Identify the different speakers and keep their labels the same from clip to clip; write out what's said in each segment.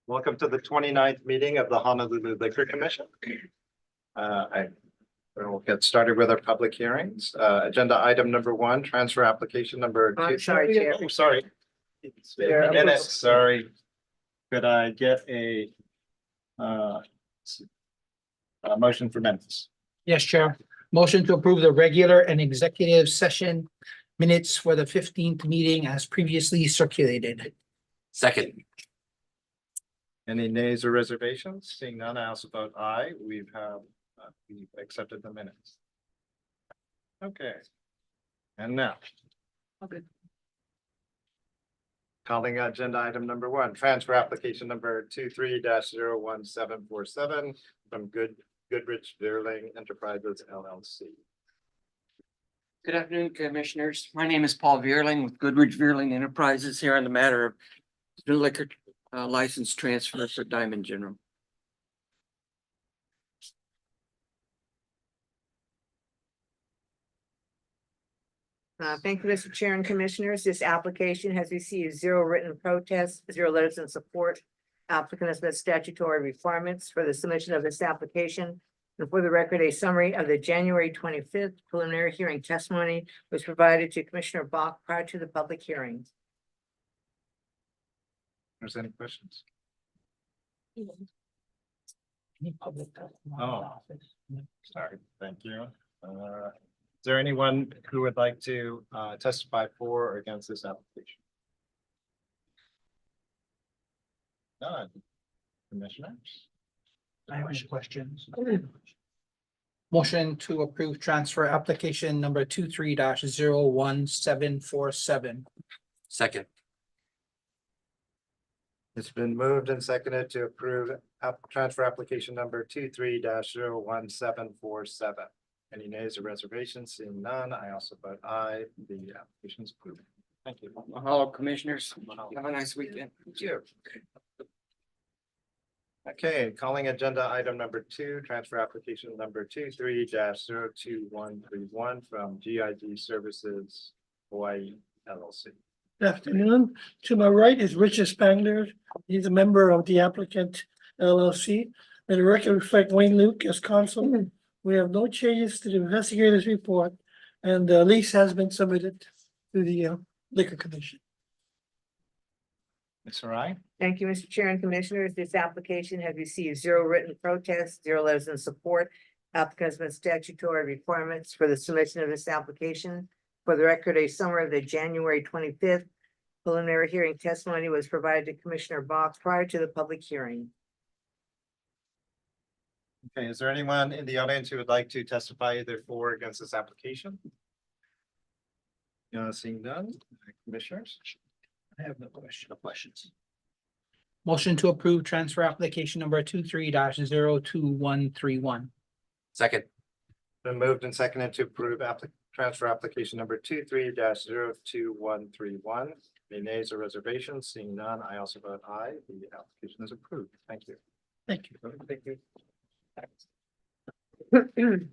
Speaker 1: Welcome to the 29th meeting of the Honolulu Liquor Commission. We'll get started with our public hearings. Agenda item number 1, transfer application number 2.
Speaker 2: I'm sorry, Chair.
Speaker 1: Oh, sorry.
Speaker 2: Chair,
Speaker 1: Minutes, sorry. Could I get a motion for minutes?
Speaker 2: Yes, Chair. Motion to approve the regular and executive session minutes for the 15th meeting as previously circulated.
Speaker 3: Second.
Speaker 1: Any nays or reservations? Seeing none, I also vote aye. We've accepted the minutes. Okay. And now.
Speaker 2: Okay.
Speaker 1: Calling agenda item number 1, transfer application number 23-01747 from Goodrich Veerling Enterprises LLC.
Speaker 3: Good afternoon, Commissioners. My name is Paul Veerling with Goodrich Veerling Enterprises here on the matter of the liquor license transfer for Diamond General.
Speaker 4: Thank you, Mr. Chair and Commissioners. This application has received 0 written protests, 0 letters in support. Applicant has met statutory requirements for the submission of this application. And for the record, a summary of the January 25th preliminary hearing testimony was provided to Commissioner Bach prior to the public hearing.
Speaker 1: There's any questions?
Speaker 2: Any public?
Speaker 1: Oh. Sorry, thank you. Is there anyone who would like to testify for or against this application? None. Commissioners?
Speaker 2: I have any questions. Motion to approve transfer application number 23-01747.
Speaker 3: Second.
Speaker 1: It's been moved and seconded to approve transfer application number 23-01747. Any nays or reservations? Seeing none, I also vote aye. The application is approved. Thank you.
Speaker 3: Mahalo, Commissioners. Have a nice weekend.
Speaker 1: Thank you. Okay, calling agenda item number 2, transfer application number 23-02131 from GIG Services Hawaii LLC.
Speaker 5: Good afternoon. To my right is Richard Spangler. He's a member of the applicant LLC. And the record reflect Wayne Luke as counsel. We have no changes to the investigator's report, and the lease has been submitted to the Liquor Commission.
Speaker 1: Ms. Harai?
Speaker 4: Thank you, Mr. Chair and Commissioners. This application has received 0 written protests, 0 letters in support. Applicant has met statutory requirements for the submission of this application. For the record, a summary of the January 25th preliminary hearing testimony was provided to Commissioner Bach prior to the public hearing.
Speaker 1: Okay, is there anyone in the audience who would like to testify either for or against this application? Seeing none, commissioners?
Speaker 2: I have no questions. Motion to approve transfer application number 23-02131.
Speaker 3: Second.
Speaker 1: Been moved and seconded to approve transfer application number 23-02131. Any nays or reservations? Seeing none, I also vote aye. The application is approved. Thank you.
Speaker 5: Thank you.
Speaker 1: Thank you.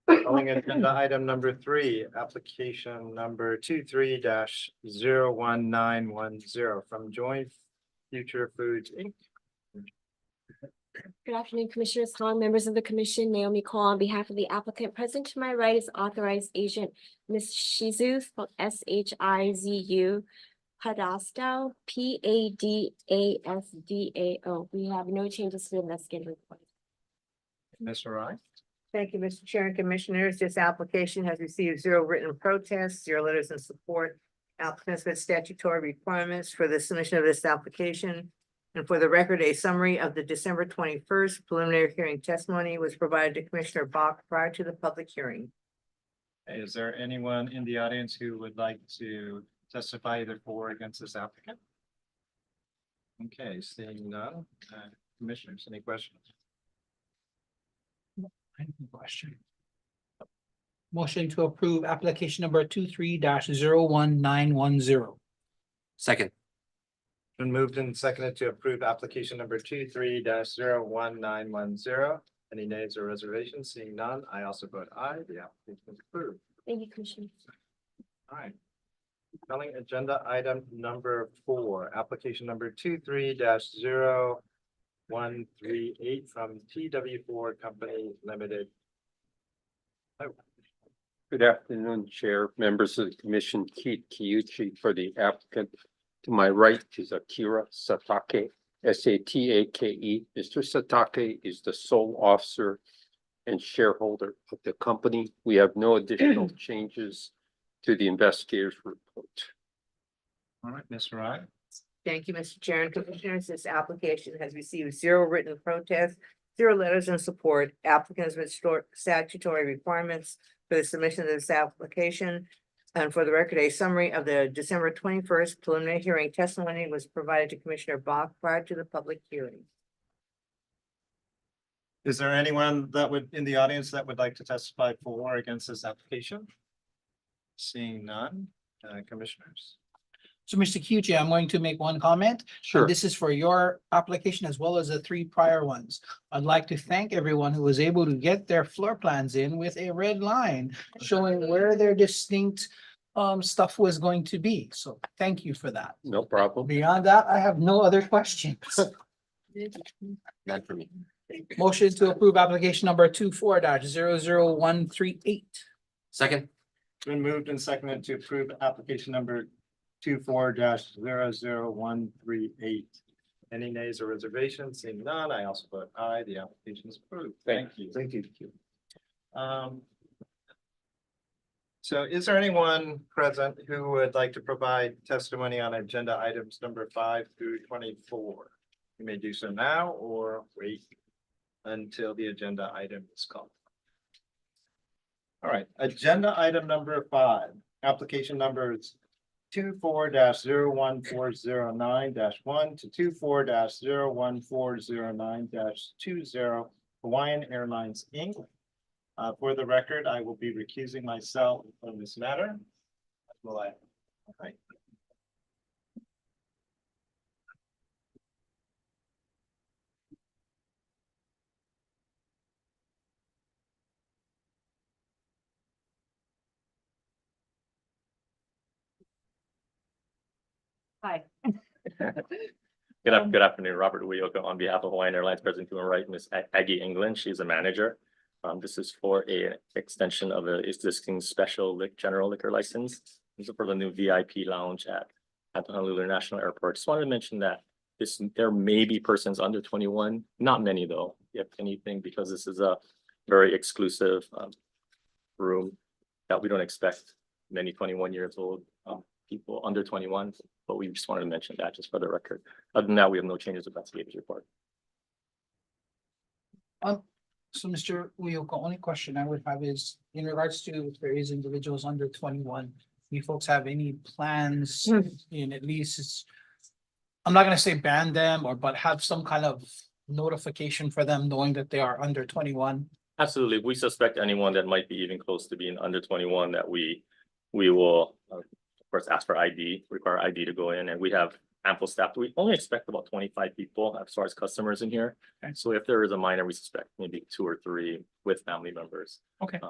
Speaker 1: Calling agenda item number 3, application number 23-01910 from Joint Future Foods Inc.
Speaker 6: Good afternoon, Commissioners, members of the commission. Naomi Cole on behalf of the applicant. Present to my right is authorized agent Ms. Shizu, spelled S-H-I-Z-U, Padastao, P-A-D-A-S-D-A-O. We have no changes to the investigative report.
Speaker 1: Ms. Harai?
Speaker 4: Thank you, Mr. Chair and Commissioners. This application has received 0 written protests, 0 letters in support. Applicants met statutory requirements for the submission of this application. And for the record, a summary of the December 21st preliminary hearing testimony was provided to Commissioner Bach prior to the public hearing.
Speaker 1: Is there anyone in the audience who would like to testify either for or against this applicant? Okay, seeing none, commissioners, any questions?
Speaker 2: I have no question. Motion to approve application number 23-01910.
Speaker 3: Second.
Speaker 1: Been moved and seconded to approve application number 23-01910. Any nays or reservations? Seeing none, I also vote aye. The application is approved.
Speaker 6: Thank you, Commissioner.
Speaker 1: All right. Calling agenda item number 4, application number 23-0138 from TW4 Company Limited.
Speaker 7: Good afternoon, Chair, members of the commission, Keith Kiyuchi for the applicant. To my right is Akira Satake, Satake. Mr. Satake is the sole officer and shareholder of the company. We have no additional changes to the investigator's report.
Speaker 1: All right, Ms. Rai.
Speaker 4: Thank you, Mr. Chair and Commissioners. This application has received 0 written protests, 0 letters in support. Applicants with statutory requirements for the submission of this application. And for the record, a summary of the December 21st preliminary hearing testimony was provided to Commissioner Bach prior to the public hearing.
Speaker 1: Is there anyone that would, in the audience, that would like to testify for or against this application? Seeing none, commissioners.
Speaker 2: So Mr. Kyuchi, I'm going to make one comment.
Speaker 7: Sure.
Speaker 2: This is for your application as well as the 3 prior ones. I'd like to thank everyone who was able to get their floor plans in with a red line showing where their distinct stuff was going to be. So thank you for that.
Speaker 7: No problem.
Speaker 2: Beyond that, I have no other questions.
Speaker 7: Not for me.
Speaker 2: Motion to approve application number 24-00138.
Speaker 3: Second.
Speaker 1: It's been moved and seconded to approve application number 24-00138. Any nays or reservations? Seeing none, I also vote aye. The application is approved. Thank you.
Speaker 7: Thank you.
Speaker 1: So is there anyone present who would like to provide testimony on agenda items number 5 through 24? You may do so now or wait until the agenda item is called. All right, agenda item number 5, application numbers 24-01409-1 to 24-01409-20 Hawaiian Airlines Inc. For the record, I will be recusing myself on this matter. Will I? All right.
Speaker 4: Hi.
Speaker 8: Good afternoon, Robert Uyoka on behalf of Hawaiian Airlines, present to my right, Ms. Aggie England. She's a manager. This is for a extension of an existing special general liquor license. This is for the new VIP lounge at the Honolulu International Airport. Just wanted to mention that there may be persons under 21, not many though, if anything, because this is a very exclusive room that we don't expect many 21 years old people under 21. But we just wanted to mention that just for the record. Other than that, we have no changes with investigators report.
Speaker 2: So Mr. Uyoka, only question I would have is in regards to if there is individuals under 21, do you folks have any plans in at least, I'm not gonna say ban them but have some kind of notification for them knowing that they are under 21?
Speaker 8: Absolutely. We suspect anyone that might be even close to being under 21 that we will of course ask for ID, require ID to go in, and we have ample staff. We only expect about 25 people as far as customers in here.
Speaker 2: Okay.
Speaker 8: So if there is a minor, we suspect maybe 2 or 3 with family members.
Speaker 2: Okay.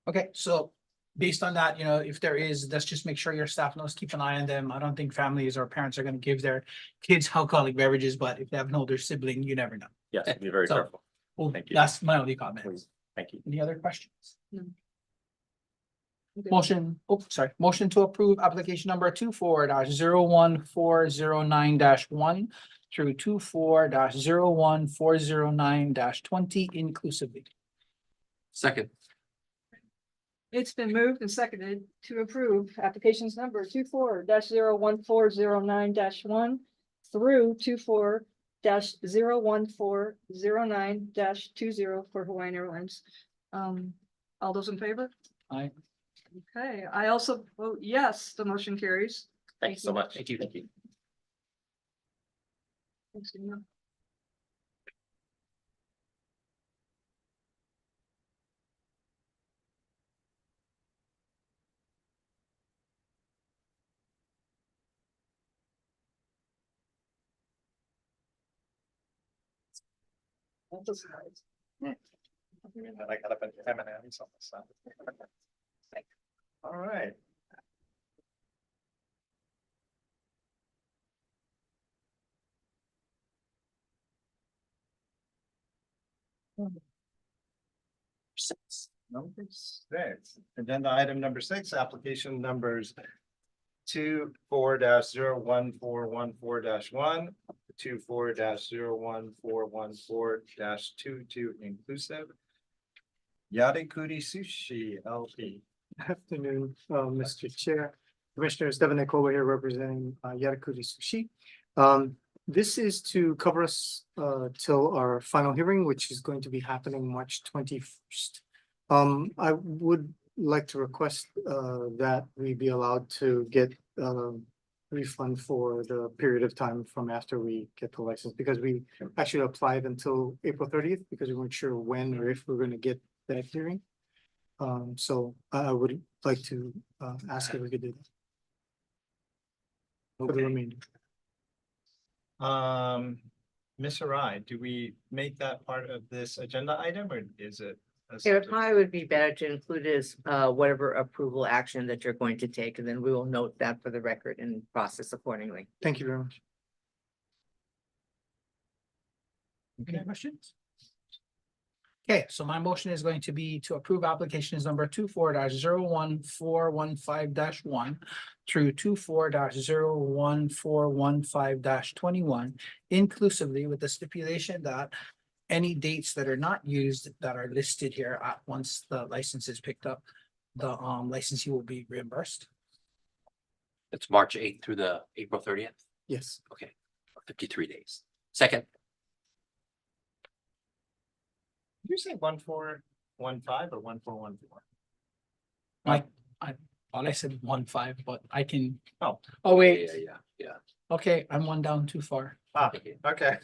Speaker 2: Okay, so based on that, if there is, let's just make sure your staff knows, keep an eye on them. I don't think families or parents are going to give their kids alcoholic beverages, but if they have an older sibling, you never know.
Speaker 8: Yes, be very
Speaker 2: So-
Speaker 8: careful.
Speaker 2: Well,
Speaker 8: Thank you.
Speaker 2: that's my only comment.
Speaker 8: Please. Thank you.
Speaker 2: Any other questions?
Speaker 4: No.
Speaker 2: Motion, motion to approve application number 24-01409-1 through 24-01409-20 inclusively.
Speaker 3: Second.
Speaker 9: It's been moved and seconded to approve applications number 24-01409-1 through 24-01409-20 for Hawaiian Airlines. All those in favor?
Speaker 2: Aye.
Speaker 9: Okay, I also vote yes, the motion carries.
Speaker 8: Thank you so much.
Speaker 2: Thank you.
Speaker 8: Thank you.
Speaker 9: Thanks, Dina. That's a surprise.
Speaker 1: I got up and M&M's on the side. All right. Number six, agenda item number six, application numbers 24-01414-1, 24-01414-22 inclusive. Yarikuri Sushi LP.
Speaker 10: Afternoon, Mr. Chair. Commissioners, Devin Nicola here representing Yatakuri Sushi. This is to cover us till our final hearing, which is going to be happening March 21st. I would like to request that we be allowed to get refund for the period of time from after we get the license, because we actually applied until April 30th because we weren't sure when or if we're going to get that hearing. So I would like to ask if we could do that. For the remainder.
Speaker 1: Ms. Arai, do we make that part of this agenda item or is it?
Speaker 4: It probably would be better to include as whatever approval action that you're going to take, and then we will note that for the record and process accordingly.
Speaker 10: Thank you very much.
Speaker 2: Any questions? Okay, so my motion is going to be to approve applications number 24-01415-1 through 24-01415-21 inclusively, with the stipulation that any dates that are not used that are listed here once the license is picked up, the licensee will be reimbursed.
Speaker 11: It's March 8th through the April 30th.
Speaker 10: Yes.
Speaker 11: Okay, 53 days. Second,
Speaker 1: Did you say 1415 or 1414?
Speaker 2: All I said 1-5, but I can.
Speaker 1: Oh.
Speaker 2: Oh, wait,
Speaker 11: yeah.
Speaker 2: okay, I'm one down too far.
Speaker 1: Ah, okay.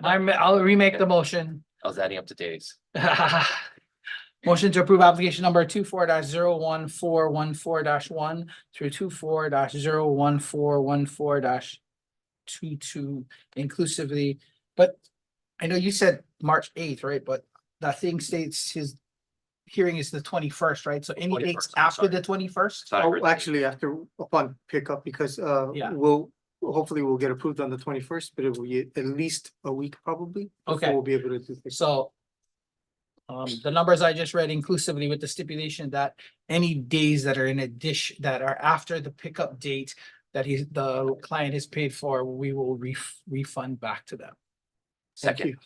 Speaker 2: I'll remake the motion.
Speaker 11: I was adding up the days.
Speaker 2: Motion to approve application number 24-01414-1 through 24-01414-22 inclusively. But I know you said March 8th, right? But that thing states his hearing is the 21st, right? So any dates
Speaker 11: 21st, I'm
Speaker 2: after the 21st?
Speaker 10: Oh, actually, upon pickup, because
Speaker 2: Yeah.
Speaker 10: hopefully we'll get approved on the 21st, but it will be at least a week probably. before
Speaker 2: Okay.
Speaker 10: We'll be able to do this.
Speaker 2: So the numbers I just read inclusively with the stipulation that any days that are in addition, that are after the pickup date that the client has paid for, we will refund back to them.
Speaker 10: Thank
Speaker 11: Second,
Speaker 10: you.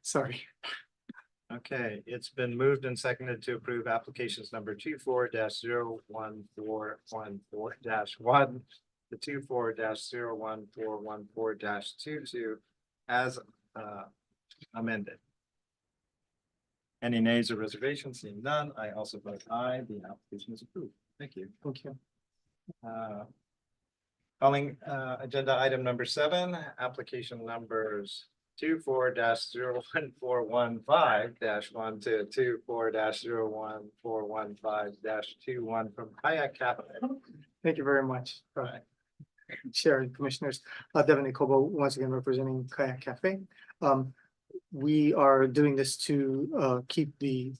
Speaker 10: Sorry.
Speaker 1: Okay, it's been moved and seconded to approve applications number 24-01414-1 to 24-01414-22 as amended. Any nays or reservations? Seeing none, I also vote aye. The application is approved. Thank you.
Speaker 10: Thank you.
Speaker 1: Calling agenda item number 7, application numbers 24-01415-1 to 24-01415-21 from Kayak Cafe.
Speaker 10: Thank you very much. Chair and Commissioners, Devin Nicola, once again representing Kayak Cafe. We are doing this to keep the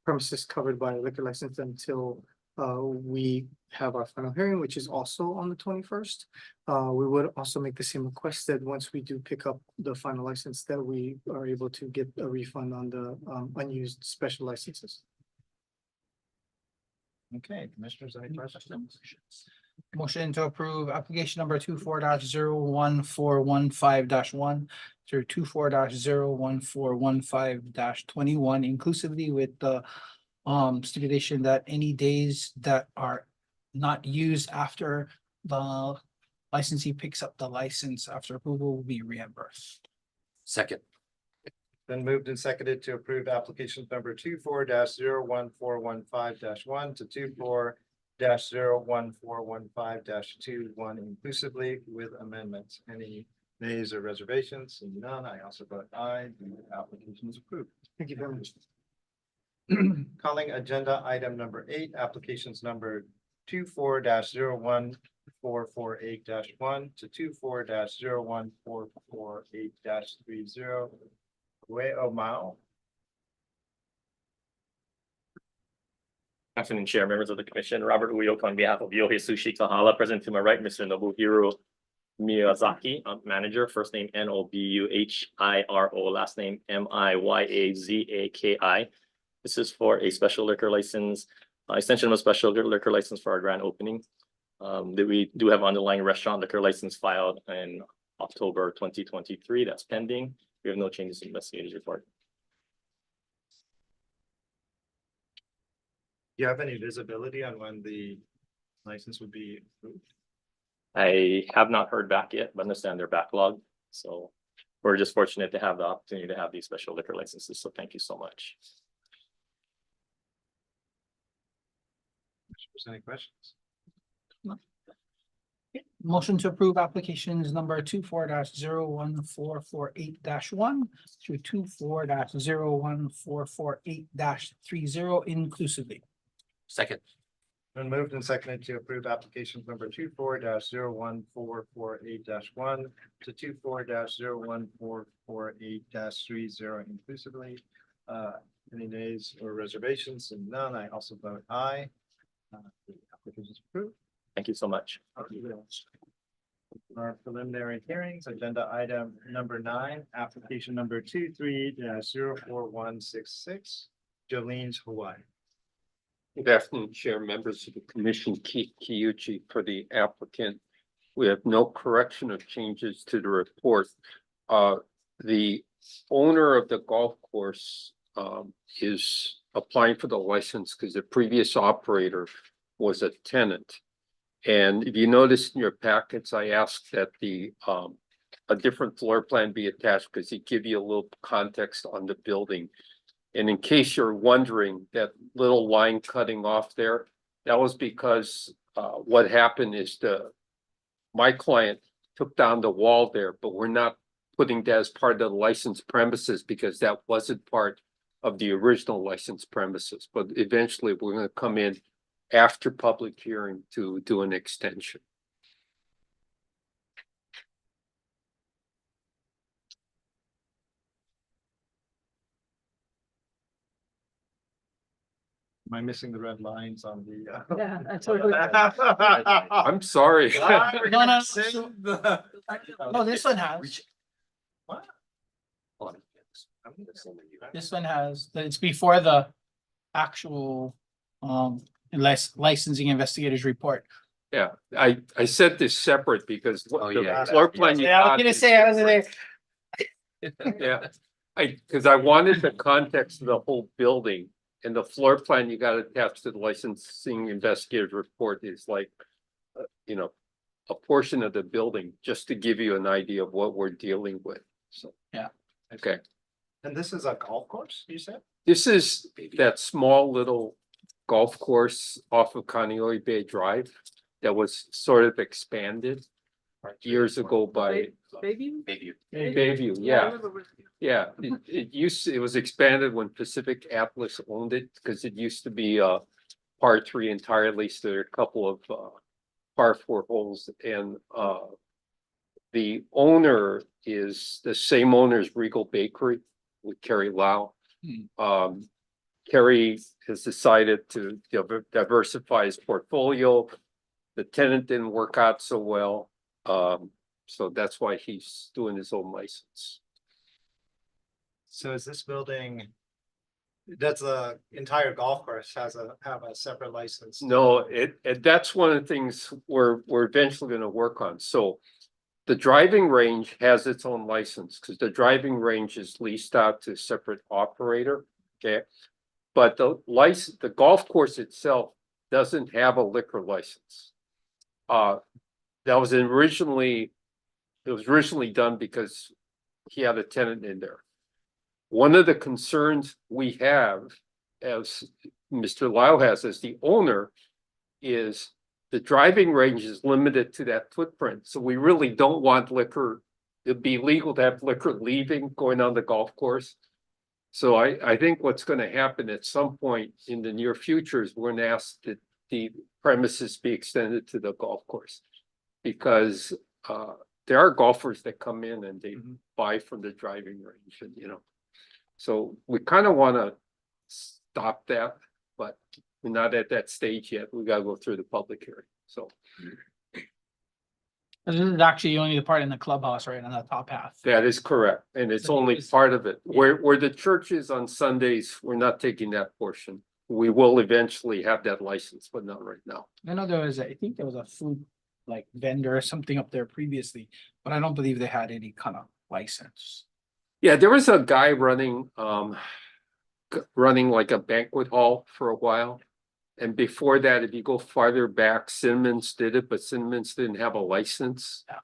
Speaker 10: premises covered by a liquor license until we have our final hearing, which is also on the 21st. We would also make the same request that once we do pick up the final license, that we are able to get a refund on the unused special licenses.
Speaker 1: Okay, commissioners, any questions?
Speaker 2: Motion to approve application number 24-01415-1 through 24-01415-21 inclusively, with the stipulation that any days that are not used after the licensee picks up the license after approval will be reimbursed.
Speaker 11: second,
Speaker 1: Then moved and seconded to approve application number 24-01415-1 to 24-01415-21 inclusively with amendments. Any nays or reservations? Seeing none, I also vote aye. The application is approved.
Speaker 10: Thank you very much.
Speaker 1: Calling agenda item number 8, applications number 24-01448-1 to 24-01448-30. Weo Mao.
Speaker 8: Afternoon, Chair, members of the Commission, Robert Uyoka on behalf of Yohei Sushi Kahala, present to my right, Mr. Nobuhiro Miyazaki, manager, first name Nobuhiro, last name Miyazaki. This is for a special liquor license, extension of a special liquor license for our grand opening. That we do have underlying restaurant liquor license filed in October 2023. That's pending. We have no changes in investigators report.
Speaker 1: Do you have any visibility on when the license would be approved?
Speaker 8: I have not heard back yet, but understand their backlog. So we're just fortunate to have the opportunity to have these special liquor licenses. So thank you so much.
Speaker 1: Any questions?
Speaker 2: Motion to approve applications number 24-01448-1 through 24-01448-30 inclusively.
Speaker 11: Second.
Speaker 1: Been moved and seconded to approve applications number 24-01448-1 to 24-01448-30 inclusively. Any nays or reservations? And none, I also vote aye. The application is approved.
Speaker 8: Thank you so much.
Speaker 1: Our preliminary hearings, agenda item number 9, application number 23-04166, Jolene's Hawaii.
Speaker 7: Good afternoon, Chair, members of the Commission, Keith Kiyuchi for the applicant. We have no correction of changes to the report. The owner of the golf course is applying for the license because the previous operator was a tenant. And if you notice in your packets, I asked that a different floor plan be attached because it give you a little context on the building. And in case you're wondering, that little line cutting off there, that was because what happened is my client took down the wall there, but we're not putting that as part of the licensed premises because that wasn't part of the original licensed premises. But eventually we're going to come in after public hearing to do an extension.
Speaker 1: Am I missing the red lines on the?
Speaker 9: Yeah, that's what.
Speaker 7: I'm sorry.
Speaker 2: No. No, this one has,
Speaker 1: What?
Speaker 2: this one has, it's before the actual licensing investigators report.
Speaker 7: Yeah, I said this separate because
Speaker 11: Oh,
Speaker 7: the
Speaker 11: yeah.
Speaker 7: floor plan. you
Speaker 2: Yeah, I was
Speaker 7: got
Speaker 2: gonna
Speaker 7: is-
Speaker 2: say, I was there.
Speaker 7: Yeah, because I wanted the context of the whole building and the floor plan you got attached to the licensing investigator's report is like, a portion of the building, just to give you an idea of what we're dealing with, so.
Speaker 2: Yeah.
Speaker 7: Okay,
Speaker 1: And this is a golf course, you said?
Speaker 7: this is that small little golf course off of Kaneohe Bay Drive that was sort of expanded years ago by
Speaker 9: Baby?
Speaker 11: Maybe.
Speaker 7: Bayview, yeah. Yeah, it was expanded when Pacific Atlas owned it, because it used to be par 3 entirely, so there are a couple of par 4 holes, and the owner is the same owner as Regal Bakery with Kerry Lau. Kerry has decided to diversify his portfolio. The tenant didn't work out so well, so that's why he's doing his own license.
Speaker 1: So is this building? Does the entire golf course have a separate license?
Speaker 7: No, that's one of the things we're eventually gonna work on. So the driving range has its own license because the driving range is leased out to a separate operator, okay? But the golf course itself doesn't have a liquor license. That was originally done because he had a tenant in there. One of the concerns we have, as Mr. Lau has as the owner, is the driving range is limited to that footprint. So we really don't want liquor. It'd be legal to have liquor leaving, going on the golf course. So I think what's going to happen at some point in the near future is we're going to ask that the premises be extended to the golf course. Because there are golfers that come in and they buy from the driving range, and so we kind of want to stop that, but we're not at that stage yet. We got to go through the public hearing, so.
Speaker 2: This is actually only the part in the clubhouse, right, on the top half.
Speaker 7: That is correct, and it's
Speaker 2: So
Speaker 7: only
Speaker 2: it's-
Speaker 7: part of it. Where the church is on Sundays, we're not taking that portion. We will eventually have that license, but not right now.
Speaker 2: I know I think there was a food like vendor or something up there previously, but I don't believe they had any kind of license.
Speaker 7: Yeah, there was a guy running like a banquet hall for a while. And before that, if you go farther back, Cinnamons did it, but Cinnamons didn't have a license.
Speaker 2: Yeah.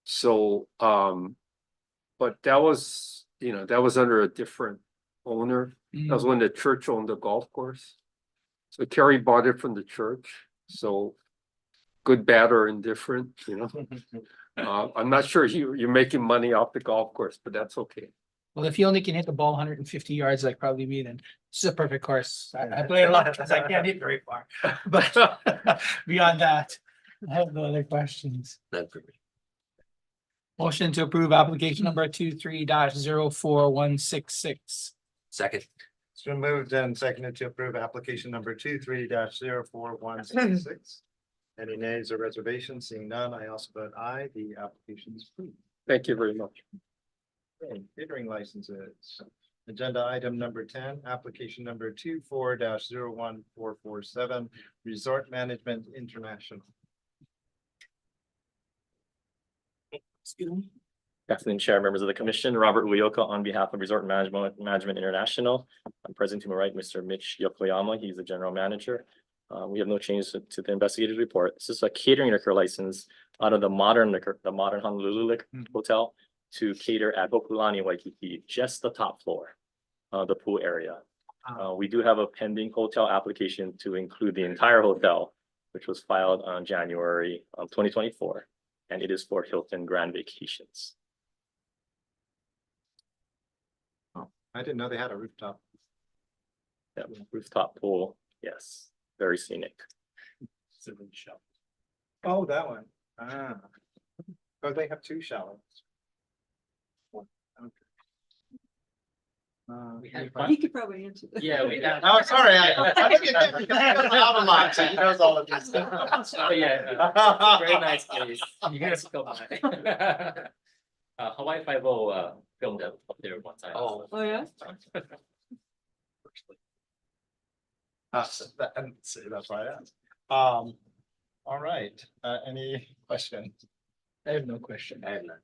Speaker 7: So, but that was, that was under a different owner. That was when the church owned the golf course. So Kerry bought it from the church, so good, bad, or indifferent, I'm not sure you're making money off the golf course, but that's okay.
Speaker 2: Well, if you only can hit the ball 150 yards like probably me, then this is a perfect course. I play a lot because I can't hit very far. But beyond that, I have no other questions.
Speaker 11: None for me.
Speaker 2: Motion to approve application number 23-04166.
Speaker 11: Second.
Speaker 1: It's been moved and seconded to approve application number 23-04166. Any nays or reservations? Seeing none, I also vote aye. The application is approved.
Speaker 7: Thank you very much.
Speaker 1: Okay, catering licenses. Agenda item number 10, application number 24-01447, Resort Management International.
Speaker 2: Excuse me.
Speaker 8: Good afternoon, Chair, members of the commission, Robert Uyoka on behalf of Resort Management International. I'm present to my right, Mr. Mitch Yokoyama. He's the general manager. We have no changes to the investigative report. This is a catering liquor license out of the modern Honolulu Hotel to cater at Hopulani, Waikiki, just the top floor, the pool area. We do have a pending hotel application to include the entire hotel, which was filed on January of 2024, and it is for Hilton Grand Vacations.
Speaker 1: I didn't know they had a rooftop.
Speaker 8: Yeah, rooftop pool, yes, very scenic.
Speaker 1: Oh, that one. Oh, they have two showers.
Speaker 9: He could probably answer that.
Speaker 11: Yeah, we have.
Speaker 1: Oh, sorry, I think it's album line, so he knows all of this stuff.
Speaker 11: Oh, yeah. Very nice place. You guys go by. Hawaii Five-0 filmed up there one time.
Speaker 9: Oh, yeah?
Speaker 1: That's why I asked. All right, any questions?
Speaker 2: I have no question.
Speaker 11: I have none.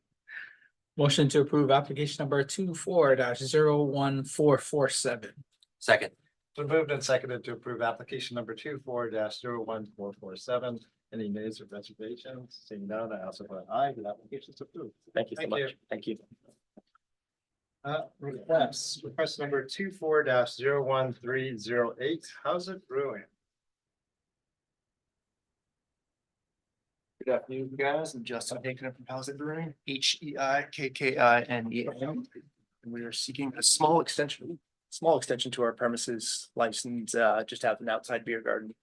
Speaker 2: Motion to approve application number 24-01447.
Speaker 11: Second.
Speaker 1: So moved and seconded to approve application number 24-01447. Any nays or reservations? Seeing none, I also vote aye. The application is approved.
Speaker 8: Thank you so
Speaker 1: Thank
Speaker 8: much.
Speaker 1: you.
Speaker 8: Thank you.
Speaker 1: Request number 24-01308. How's it brewing?
Speaker 12: Good afternoon, guys. I'm Justin Haken from How's It Brewing, HEIKKINEM. And we are seeking a small extension to our premises license, just have an outside beer garden.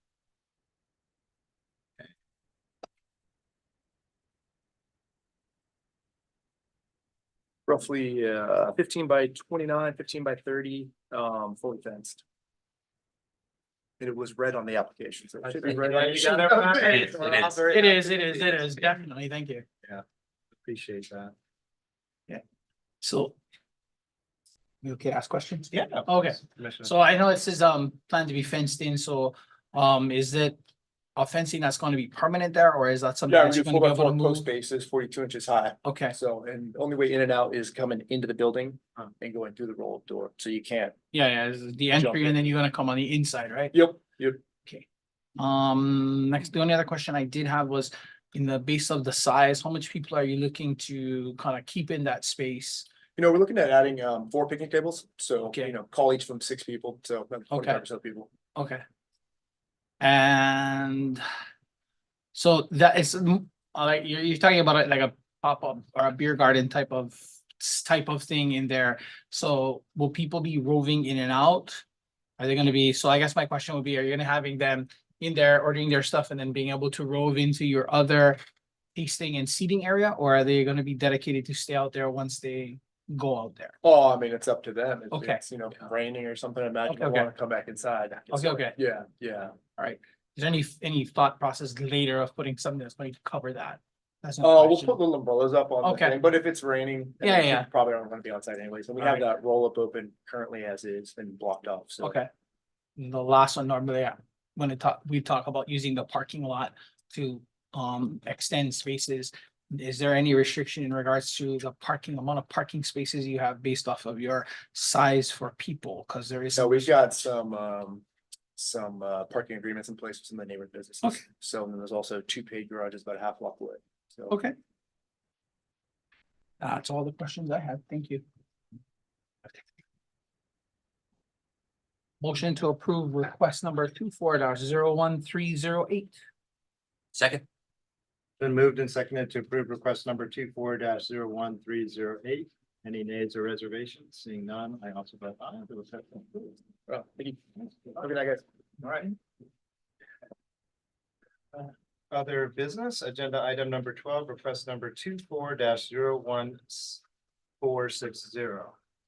Speaker 12: Roughly 15 by 29, 15 by 30, fully fenced. And it was red on the application, so it should be red.
Speaker 2: It is, definitely, thank you.
Speaker 1: Appreciate that.
Speaker 2: So. We okay to ask questions?
Speaker 1: Yeah.
Speaker 2: Okay.
Speaker 1: Commissioner.
Speaker 2: So I know it says plan to be fenced in, so is it a fencing that's going to be permanent there, or is that something
Speaker 12: Yeah,
Speaker 2: that
Speaker 12: we
Speaker 2: you're
Speaker 12: do
Speaker 2: going to be
Speaker 12: 4x4
Speaker 2: able to move?
Speaker 12: post bases, 42 inches high.
Speaker 2: Okay,
Speaker 12: So, and the only way in and out is coming into the building and going through the roll-up door, so you can't.
Speaker 2: yeah, this is the entry and then you're gonna come on the inside, right?
Speaker 12: Yep.
Speaker 2: Next, the only other question I did have was in the base of the size, how much people are you looking to kind of keep in that space?
Speaker 12: We're looking at adding 4 picnic tables, so,
Speaker 2: Okay.
Speaker 12: call each of them 6 people, so that's 45% of people.
Speaker 2: Okay. And so that is like you're talking about it like a pop-up or a beer garden type of thing in there. So will people be roving in and out? Are they gonna be, so I guess my question would be, are you gonna having them in there ordering their stuff and then being able to rove into your other tasting and seating area, or are they gonna be dedicated to stay out there once they go out there?
Speaker 12: Oh, I mean, it's up to them. If
Speaker 2: Okay.
Speaker 12: it's, raining or something, I imagine they
Speaker 2: Okay.
Speaker 12: want to come back inside.
Speaker 2: Okay,
Speaker 12: So,
Speaker 2: okay.
Speaker 12: Yeah.
Speaker 2: Is there any thought process later of putting something that's going to cover that? That's no
Speaker 12: We'll
Speaker 2: question.
Speaker 12: put little umbrellas up on the
Speaker 2: Okay.
Speaker 12: thing, but if it's raining. then
Speaker 2: Yeah,
Speaker 12: we
Speaker 2: yeah.
Speaker 12: Probably aren't gonna be on site anyway, so we have that roll up open currently as is and blocked off, so.
Speaker 2: Okay. The last one normally, when we talk about using the parking lot to extend spaces. Is there any restriction in regards to the amount of parking spaces you have based off of your size for people? Cause there is.
Speaker 12: So we've got some parking agreements in place with some of the neighborhood businesses.
Speaker 2: Okay.
Speaker 12: So then there's also two paid garages about a half block away, so.
Speaker 2: Okay. That's all the questions I have. Thank you. Motion to approve request number 24-01308.
Speaker 11: Second.
Speaker 1: Been moved and seconded to approve request number 24-01308. Any nays or reservations? Seeing none, I also vote aye. The request is approved.
Speaker 12: Well, thank you. Have a good night, guys.
Speaker 1: All right. Other business, agenda item number 12, request number 24-01460.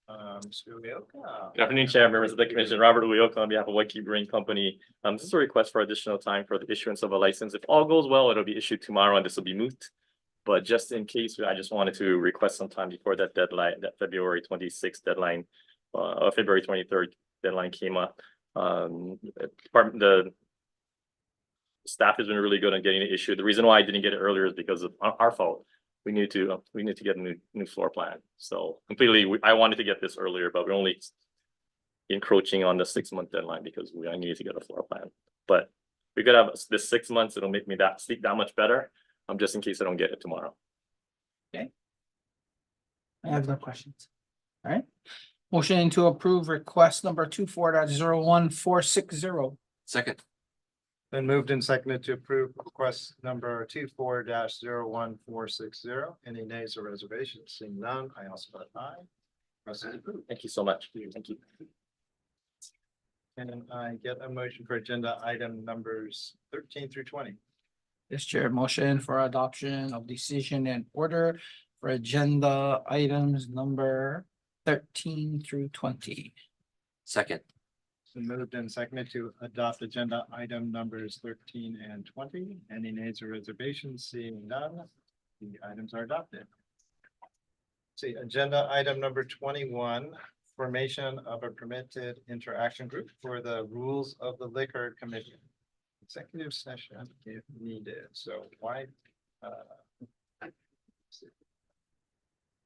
Speaker 1: Mr. Uyoka.
Speaker 8: Good afternoon, Chair, members of the Commission. Robert Uyoka on behalf of LIQ Brewing Company. This is a request for additional time for the issuance of a license. If all goes well, it'll be issued tomorrow and this will be moot. But just in case, I just wanted to request some time before that deadline, that February 26th deadline, February 23rd deadline came up. The staff has been really good on getting it issued. The reason why I didn't get it earlier is because of our fault. We need to get a new floor plan. So completely, I wanted to get this earlier, but we're only encroaching on the 6-month deadline because I needed to get a floor plan. But we could have this 6 months. It'll make me sleep that much better. Just in case I don't get it tomorrow.
Speaker 2: I have no questions. All right. Motion to approve request number 24-01460.
Speaker 11: Second.
Speaker 1: Been moved and seconded to approve request number 24-01460. Any nays or reservations? Seeing none, I also vote aye. Request is approved.
Speaker 8: Thank you so much. Thank you.
Speaker 1: Can I get a motion for agenda item numbers 13 through 20?
Speaker 2: This chair motion for adoption of decision and order for agenda items number 13 through 20.
Speaker 11: Second.
Speaker 1: Been moved and seconded to adopt agenda item numbers 13 and 20. Any nays or reservations? Seeing none, the items are adopted. See, agenda item number 21, formation of a permitted interaction group for the rules of the Liquor Commission. Executive session if needed, so why?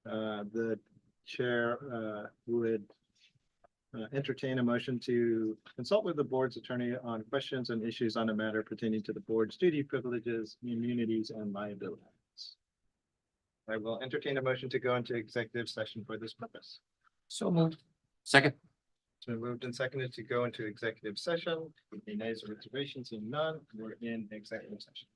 Speaker 1: The chair would entertain a motion to consult with the board's attorney on questions and issues on a matter pertaining to the board's duty, privileges, immunities, and liabilities. I will entertain a motion to go into executive session for this purpose.
Speaker 2: So moved.
Speaker 11: Second.
Speaker 1: It's been moved and seconded to go into executive session. Any nays or reservations? Seeing none, we're in executive session.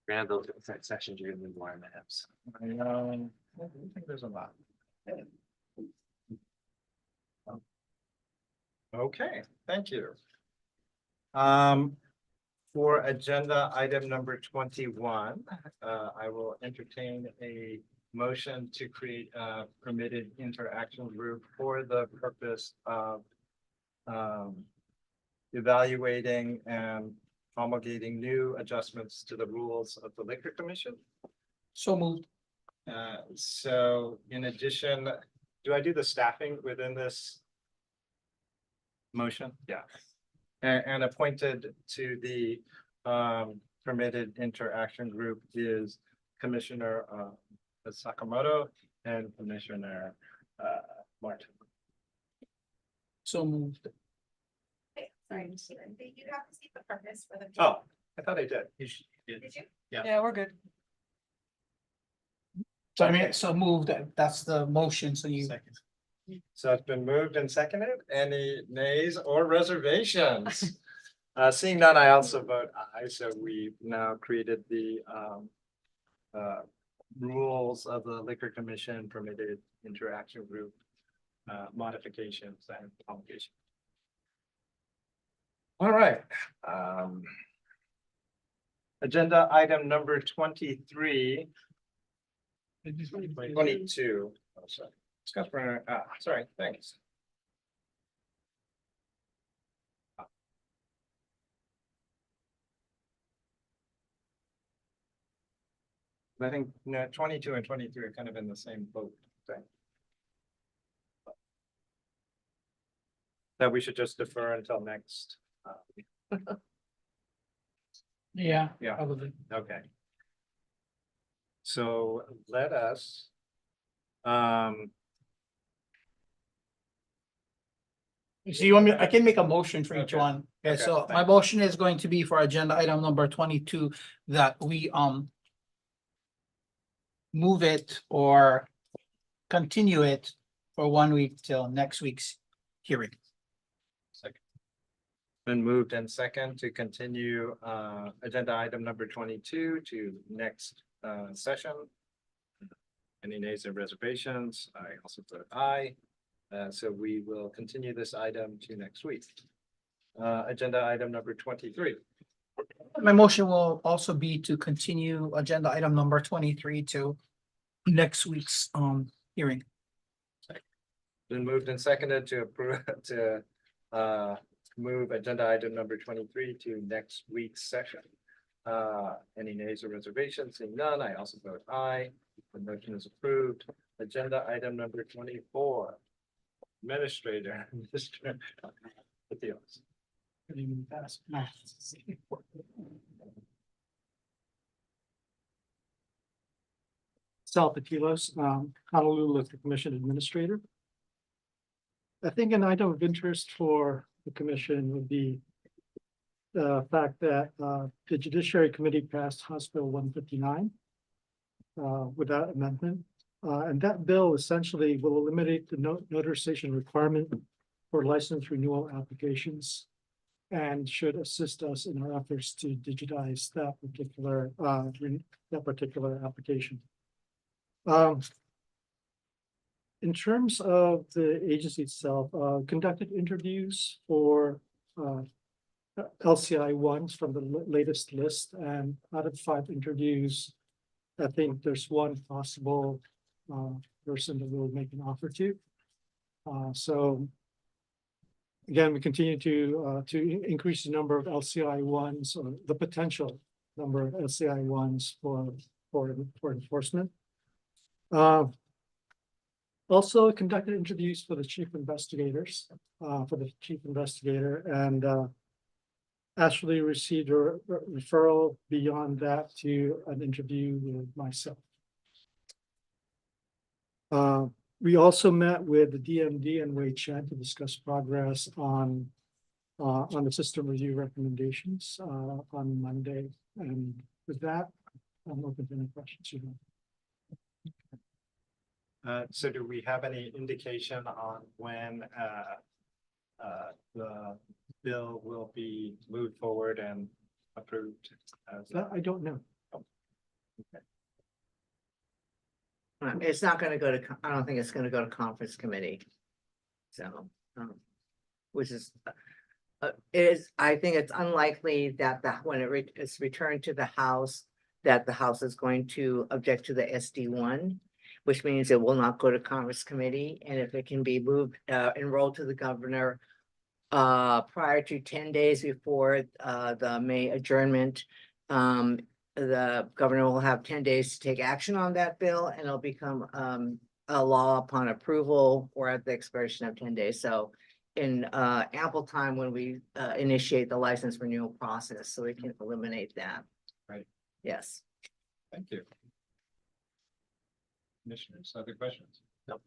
Speaker 11: Grab those different sections, you're gonna be more maps.
Speaker 1: I know, I think there's a lot. Okay, thank you. For agenda item number 21, I will entertain a motion to create a permitted interaction group for the purpose of evaluating and promulgating new adjustments to the rules of the Liquor Commission.
Speaker 2: So moved.
Speaker 1: So in addition, do I do the staffing within this motion? Yeah. And appointed to the permitted interaction group is Commissioner Sakamoto and Commissioner Martin.
Speaker 2: So moved.
Speaker 13: Sorry, you have to see the purpose for the.
Speaker 1: Oh, I thought I did. You did.
Speaker 13: Did you?
Speaker 9: Yeah, we're good.
Speaker 2: So I mean, so moved, that's the motion, so you.
Speaker 1: Second. So it's been moved and seconded. Any nays or reservations? Seeing none, I also vote aye. So we've now created the rules of the Liquor Commission permitted interaction group modifications and promulgation. All right. Agenda item number 23. 22. Oh, sorry. Scott Brenner, sorry, thanks. I think, 22 and 23 are kind of in the same boat thing. That we should just defer until next.
Speaker 2: Yeah.
Speaker 1: Yeah.
Speaker 2: Probably.
Speaker 1: Okay. So let us.
Speaker 2: So you want me, I can make a motion for each
Speaker 1: Okay.
Speaker 2: one. Okay,
Speaker 1: Okay,
Speaker 2: so my
Speaker 1: thanks.
Speaker 2: motion is going to be for agenda item number 22, that we move it or continue it for 1 week till next week's hearing.
Speaker 1: Been moved and second to continue agenda item number 22 to next session. Any nays or reservations? I also vote aye. So we will continue this item to next week. Agenda item number 23.
Speaker 2: My motion will also be to continue agenda item number 23 to next week's hearing.
Speaker 1: Been moved and seconded to approve to move agenda item number 23 to next week's session. Any nays or reservations? Seeing none, I also vote aye. The motion is approved. Agenda item number 24. Administrator, Mr. Patheos.
Speaker 10: Sal Patilos, Honolulu Liquor Commission Administrator. I think an item of interest for the commission would be the fact that the Judiciary Committee passed House Bill 159 without amendment. And that bill essentially will eliminate the notarization requirement for license renewal applications and should assist us in our efforts to digitize that particular application. In terms of the agency itself, conducted interviews for LCI ones from the latest list, and out of 5 interviews, I think there's one possible person that we'll make an offer to. So again, we continue to increase the number of LCI ones, or the potential number of LCI ones for enforcement. Also conducted interviews for the chief investigators, and actually received a referral beyond that to an interview with myself. We also met with the DMD and Wei Chen to discuss progress on the system review recommendations on Monday. And with that, I'm open to any questions you have.
Speaker 1: So do we have any indication on when the bill will be moved forward and approved?
Speaker 10: That I don't know.
Speaker 4: It's not gonna go to, I don't think it's gonna go to conference committee. So, which is, I think it's unlikely that when it's returned to the House, that the House is going to object to the SD1, which means it will not go to Congress committee, and if it can be moved, enrolled to the governor prior to 10 days before the May adjournment, the governor will have 10 days to take action on that bill, and it'll become a law upon approval or at the expiration of 10 days. So in ample time when we initiate the license renewal process, so we can eliminate that.
Speaker 1: Right.
Speaker 4: Yes.
Speaker 1: Thank you. Commissioners, other questions?
Speaker 11: Nope.